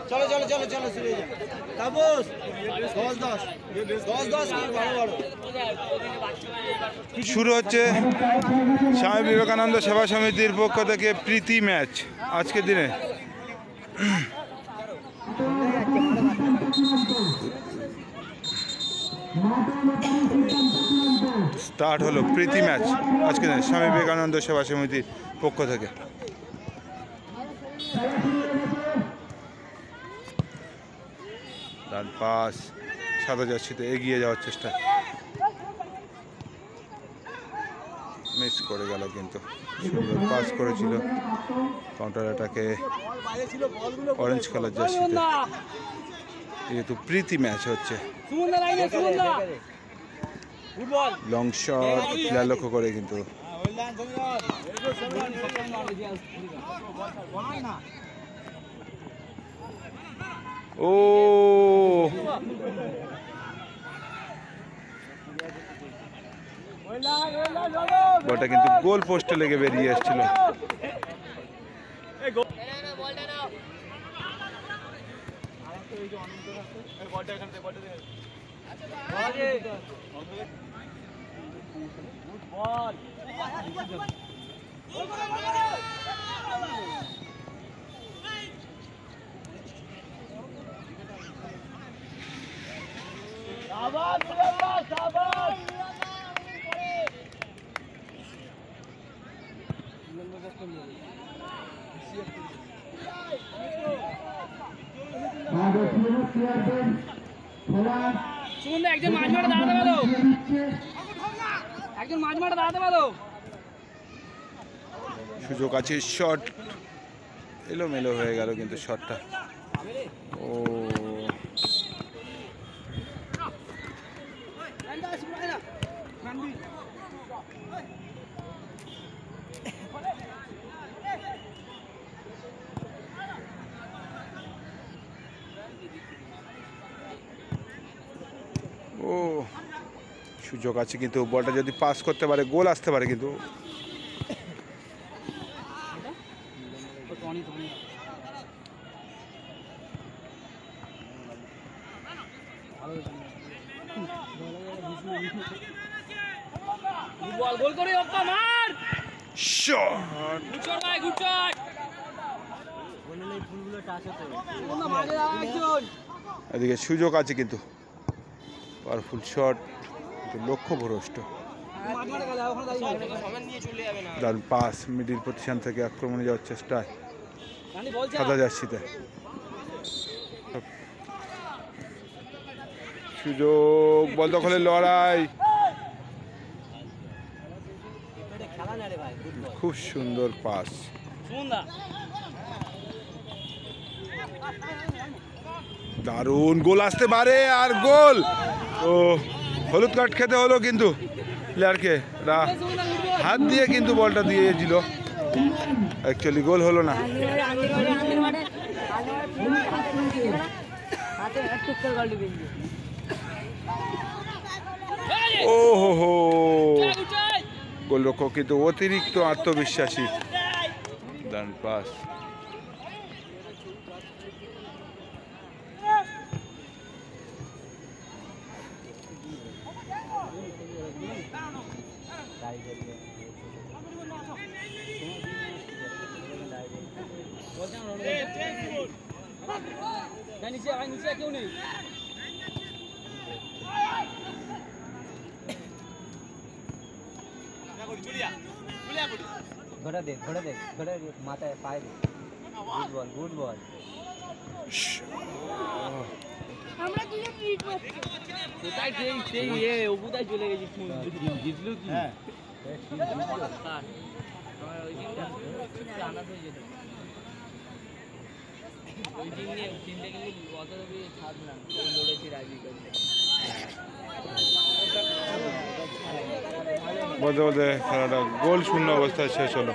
চলো চলো চলো চলো শুরু হয়ে যাবে তাপস 10-10 শুরু হচ্ছে স্বামী বিবেকানন্দ সেবা সমিতির পক্ষ থেকে প্রীতি ম্যাচ আজকের দিনে। স্টার্ট হলো প্রীতি ম্যাচ আজকের দিনে স্বামী বিবেকানন্দ সেবা সমিতির পক্ষ থেকে। ডান পাস সাদা জার্সিতে এগিয়ে যাওয়ার চেষ্টা, মিস করে গেল কিন্তু সুন্দর পাস করেছিল কাউন্টার অ্যাটাকে অরেঞ্জ কালার জার্সিতে। যেহেতু প্রীতি ম্যাচ হচ্ছে, লং শট প্লেয়ার লক্ষ্য করে কিন্তু ও বলটা কিন্তু গোল পোস্টে লেগে বেরিয়ে এসেছিল। সুযোগ আছে, শট এলোমেলো হয়ে গেল কিন্তু শটটা। ও ও সুযোগ আছে কিন্তু বলটা যদি পাস করতে পারে গোল আসতে পারে কিন্তু এদিকে সুযোগ আছে কিন্তু পাওয়ারফুল শট লক্ষ্য ভ্রষ্ট। দারুণ পাস মিডিল পজিশন থেকে আক্রমণে যাওয়ার চেষ্টায় সাদা জার্সিতে। সুযোগ, বল দখলের লড়াই, খুব সুন্দর পাস। দারুণ গোল আসতে পারে আর গোল। তো হলুদ কার্ড খেতে হলো কিন্তু প্লেয়ারকে, হাত দিয়ে কিন্তু বলটা দিয়েছিল, অ্যাকচুয়ালি গোল হলো না। ও হো হো, গোলরক্ষক কিন্তু অতিরিক্ত আত্মবিশ্বাসী। দারুণ পাস, কেউ নেই। ঘোড়া দে মাথায় পায়ে দে। Good ball. আমরা কি কোথায় সেই কোথায় চলে গেছি? জিতলো কি? হ্যাঁ ওই দিনটা আনাজ হয়ে যেত। ওই দিন নিয়ে তিনটে কিন্তু অত ছাড় না, লড়েছি রাজি করতে। বলতে বলতে খেলাটা গোল শূন্য অবস্থায় শেষ হলো।